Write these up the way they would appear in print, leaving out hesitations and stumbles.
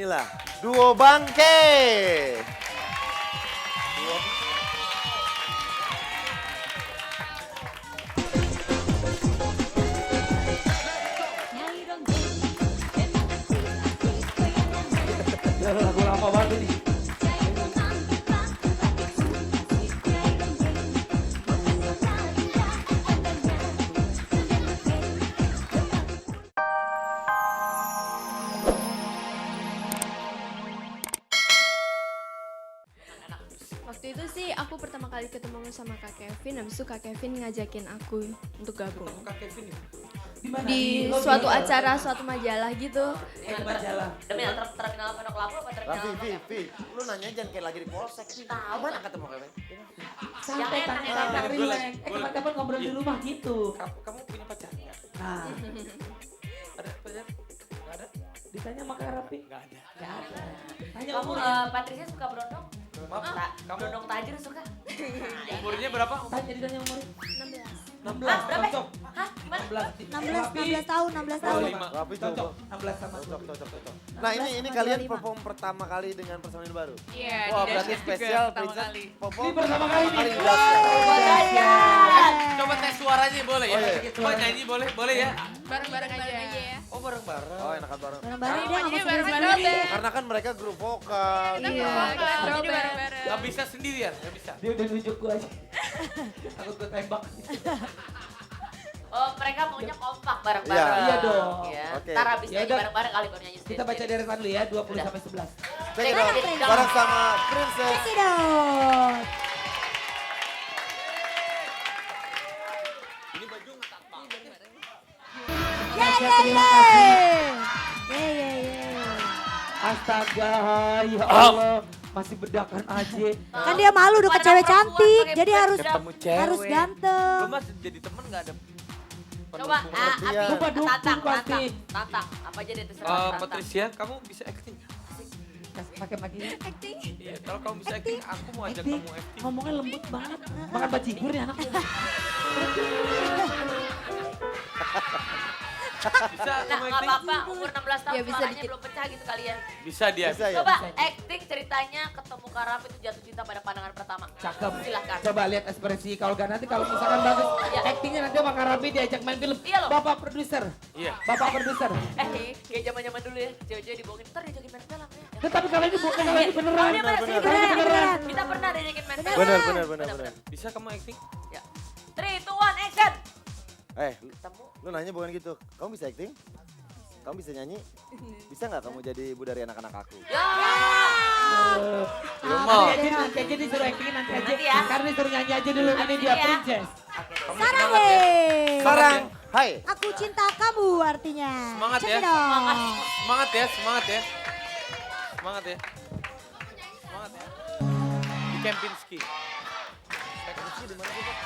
inilah duo Bangke. Lagu lama banget nih. Waktu itu sih aku pertama kali ketemu sama Kak Kevin, habis itu Kak Kevin ngajakin aku untuk gabung. Kak Kevin ya? Di mana? Di Lobby suatu hotel? acara, suatu majalah gitu. Di majalah. Demi terminal Pondok Labu apa terminal? Raffi, lu nanya jangan kayak lagi di polsek. Tahu. Mana ketemu Kevin? Santai, Yang enak, tanya yang enak. relax. Kapan-kapan ngobrol di rumah gitu. Kamu punya pacar? Nah, Ada pacar? Nggak ada? ditanya sama Kak Rapi. Nggak ada. Nggak ada. Tanya Kamu umurnya. Patricia suka berondong? Maaf, kamu Berondong tajir suka? umurnya berapa? Ditanya umurnya. 16. 16, berapa? cocok. Hah? Gimana? 16 tahun, 16 tahun. 25. Raffi Cocok. coba. 16 sama Cocok. Nah ini kalian perform pertama kali dengan personil baru. Iya, Wah di berarti Dahsyat juga spesial pertama Princess kali. perform Ini pertama kali nih. di Dahsyat. Coba tes suaranya boleh ya? Oh, iya. Coba nyanyi boleh? Boleh ya? Bareng-bareng aja ya. Oh bareng-bareng. Oh enakan bareng. Bareng-bareng dia Namanya nggak mau bareng-bareng sendiri. deh. Karena kan mereka grup vokal. Kita Iya. vokal, jadi Jadi bareng-bareng. Nggak bisa sendirian, nggak bisa. Dia udah nunjuk gua aja. Takut gua tembak. Oh, mereka maunya kompak bareng-bareng. Iya dong. Iya. Oke. Ntar abis Ya nyanyi udah. bareng-bareng kali baru nyanyi sendiri. Kita baca deretan dulu ya, 20 sampai 11. Check it out. Bareng sama Princess. Cekidot. Ini baju ngetat banget. Astaga, ya Allah. Masih bedakan aja. Kan dia malu deket cewek cantik, jadi harus Ketemu cewek. harus ganteng. Lu mas jadi temen nggak ada? Coba, pengertian. Abi, Coba dukung tantang, pasti. tantang. Apa aja deh terserah. tantang. Patricia, kamu bisa acting? Pakai pagi. Iya, kalau kamu bisa acting, aku mau ajak Acting. kamu acting. Ngomongnya lembut banget. Makan bajigur nih anak. Bisa Nah, kamu nggak acting? apa-apa, umur 16 tahun Ya, bisa suaranya dikit. belum pecah gitu kalian. Bisa dia. Bisa ya? Coba acting ceritanya ketemu Karaf itu jatuh cinta pada pandangan pertama. Cakep. Silahkan. Coba lihat ekspresi kalau gak nanti kalau misalkan bagus. Iya. Actingnya nanti sama Karabi diajak main film. Iya loh. Bapak produser. Iya. Bapak produser. Kayak zaman-zaman dulu ya, cewek-cewek dibohongin, ntar diajakin main film ya. Tetapi kalau ini bukan, kalau ini beneran. Oh, dia bener, bener. bener, Bener, bener. Kita pernah diajakin main film. Bener. Bisa kamu acting? Ya. 3, 2, 1, action! Ketemu. Lu nanya bukan gitu. Kamu bisa acting? Kamu bisa nyanyi? Bisa nggak kamu jadi ibu dari anak-anak aku? Ya! Belum mau. Nanti aja disuruh acting nanti aja. Nanti ya. Karena disuruh nyanyi aja dulu. Ini Abis dia ini ya. princess. Sarang deh. Sarang, hai. Aku cinta kamu artinya. Semangat ya. Cekidot. Semangat ya, semangat ya. Semangat ya. Semangat ya. Di Kempinski. Kempinski di mana sih, Pak?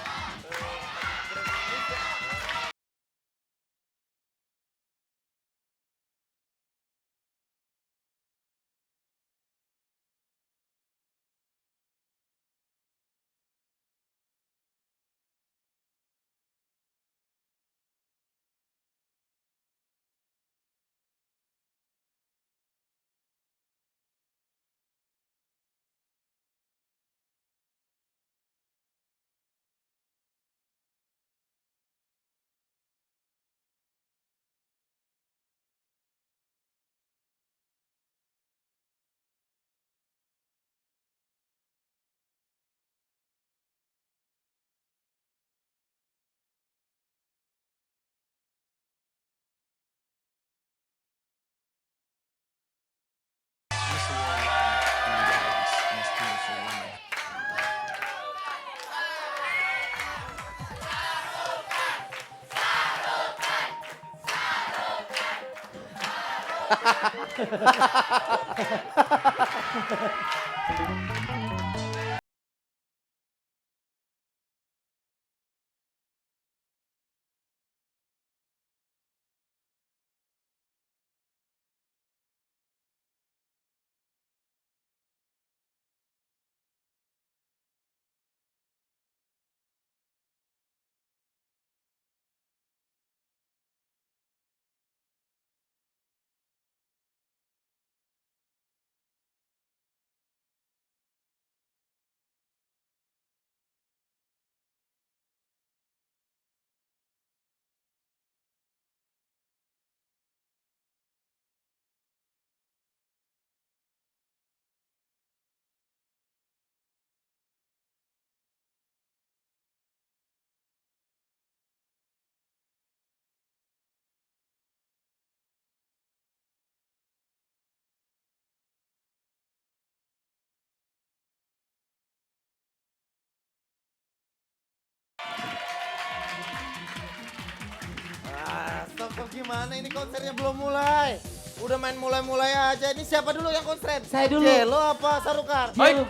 gimana ini konsernya belum mulai? Udah main mulai-mulai aja. Ini siapa dulu yang konser? Saya dulu. Jelo apa Sarukar? Hai, Jelo.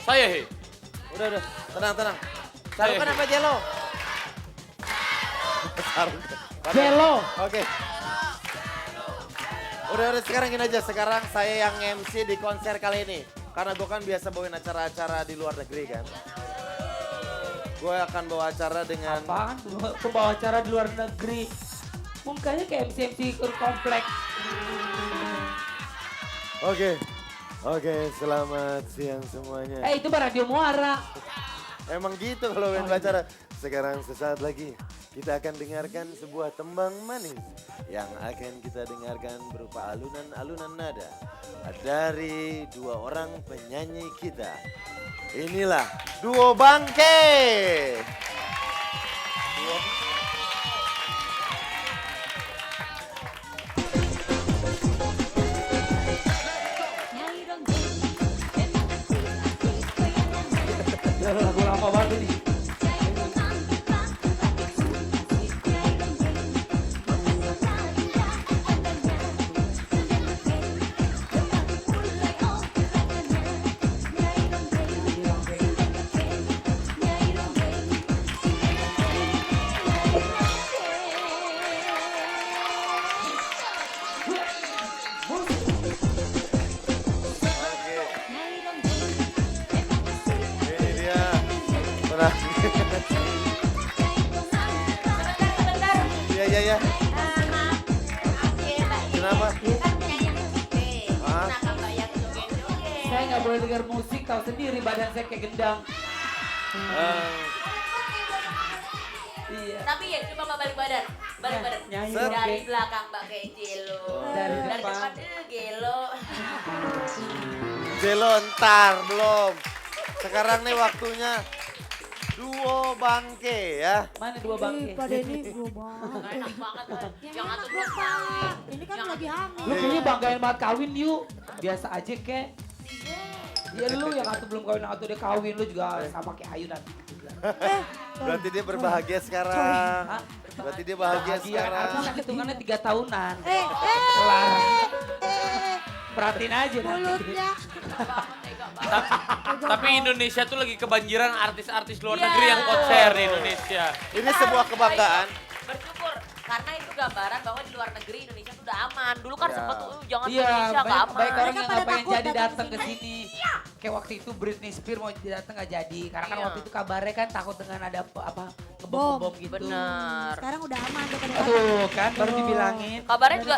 saya he. Udah. Tenang. Sarukar apa Jelo? Sarukar. Jelo. Oke. Udah sekarang gini aja. Sekarang saya yang MC di konser kali ini. Karena gue kan biasa bawain acara-acara di luar negeri kan. Gue akan bawa acara dengan... Apaan? Pembawa acara di luar negeri. Mukanya kayak MC komplek. Oke, selamat siang semuanya. Itu Radio Muara. Emang gitu kalau main acara. Sekarang sesaat lagi kita akan dengarkan sebuah tembang manis yang akan kita dengarkan berupa alunan-alunan nada dari dua orang penyanyi kita. Inilah Duo Bangke. Lagu lama banget nih. Ini dia. Pernah. Iya. Kenapa? Saya nggak boleh dengar musik, tahu sendiri badan saya kayak gendang. Iya. Tapi ya coba Mbak balik badan. Balik badan. Nyanyi Set. dong, Dari Ge. belakang Mbak kayak Jelo. Dari Dari depan. depan Gelo. Jelo ntar belum. Sekarang nih waktunya Duo Bangke ya. Mana dua bangke? Pak Denny bro banget. Enak banget. Ya Yang enak satu dong Pak. Ini kan lagi hamil. Lu kayaknya banggain banget kawin yuk. Biasa aja kek. Iya lu yang satu belum kawin, yang satu udah kawin, lu juga sama kayak Ayu nanti. Berarti dia berbahagia sekarang. Hah? Berarti dia bahagia Artis sekarang. kan hitungannya 3 tahunan. Eh, Kelar. Perhatiin aja nanti. mulutnya. Tapi Indonesia tuh lagi kebanjiran artis-artis luar Iya. negeri yang konser di Indonesia. Ini sebuah kebanggaan. Bersyukur karena itu gambaran bahwa di luar negeri Indonesia tuh udah aman. Dulu kan Ya. sempet jangan Iya, Indonesia nggak aman. baik orang Mereka yang pada nggak pengen takut jadi datang datang ke ke sini. Kayak waktu itu Britney Spears mau datang nggak jadi, karena kan Iya. waktu itu kabarnya kan takut dengan ada apa Bom. ngebom gitu. Bener. Sekarang udah aman deh pada Tuh kan baru dibilangin. Kabarnya juga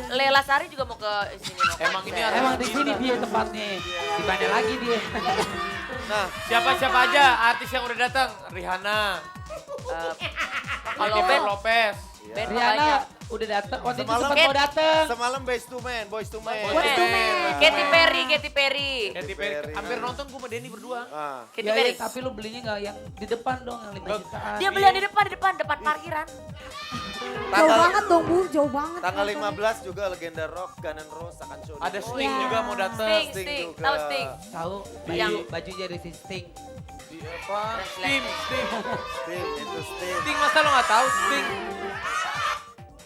Lela Sari juga mau ke sini. Mau Emang ini konser. harus- Emang di sini dia tempatnya. Di mana lagi dia? Nah, Siapa-siapa aja artis yang udah datang? Rihanna, Kalau Jennifer band, Lopez. band Rihanna banyak. udah datang, waktu itu Semalam- sempat mau datang. semalam Boyz II Men. Boyz II Nah. Katy Perry. Katy Perry. Perry. Hampir nonton gue sama Denny berdua. Ah. Katy Ya, Perry. ya, tapi lu belinya nggak yang di depan dong, yang 5 jutaan. Dia beli yang di depan parkiran. Jauh banget dong Bu, jauh banget. Tanggal 15 juga legenda rock Guns N' Roses akan show. Ada di Sting Ya. juga mau datang. Sting, Sting Sting. juga. Tahu Sting? Tahu Yang- baju dari si Sting. Di apa? Sting. Sting, itu Sting. Sting masa lo nggak tahu Sting?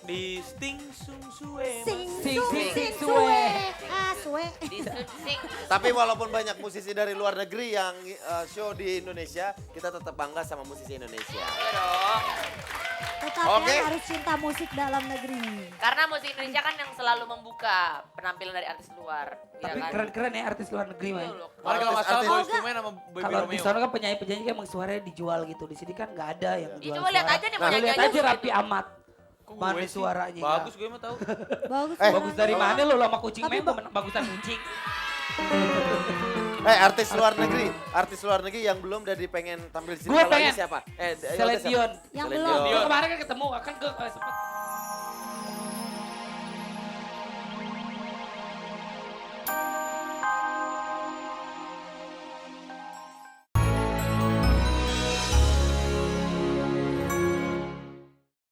Di Sting Sung Sue. Sing, Sing, sung, sing, sing, suwe. suwe. Ah, suwe. Di Sting. Tapi walaupun banyak musisi dari luar negeri yang show di Indonesia, kita tetap bangga sama musisi Indonesia. Iya dong. Tetap Oke. ya harus cinta musik dalam negeri. Karena musik Indonesia kan yang selalu membuka penampilan dari artis luar. Tapi Iya kan? keren-keren ya artis luar negeri Iya mah. loh. Mana kalau nggak salah Artis- Boyz II Men sama Baby Kalau di Romeo. sana kan penyanyi-penyanyi kan emang suaranya dijual gitu. Di sini kan nggak ada yang Ih, jual coba lihat suara. aja nih, Nah, mau lihat nyanyi aja aja rapi amat. Kok Mana gue sih? suaranya? Bagus gue mah tahu. Bagus. Bagus dari Oh. mana lo sama kucing Tapi memang bagusan kucing. Artis luar negeri yang belum dari pengen tampil di sini. Gua Kalau ini pengen. siapa? Celine Dion. Yang Celine belum. Dion. Kemarin kan ketemu kan ke sempet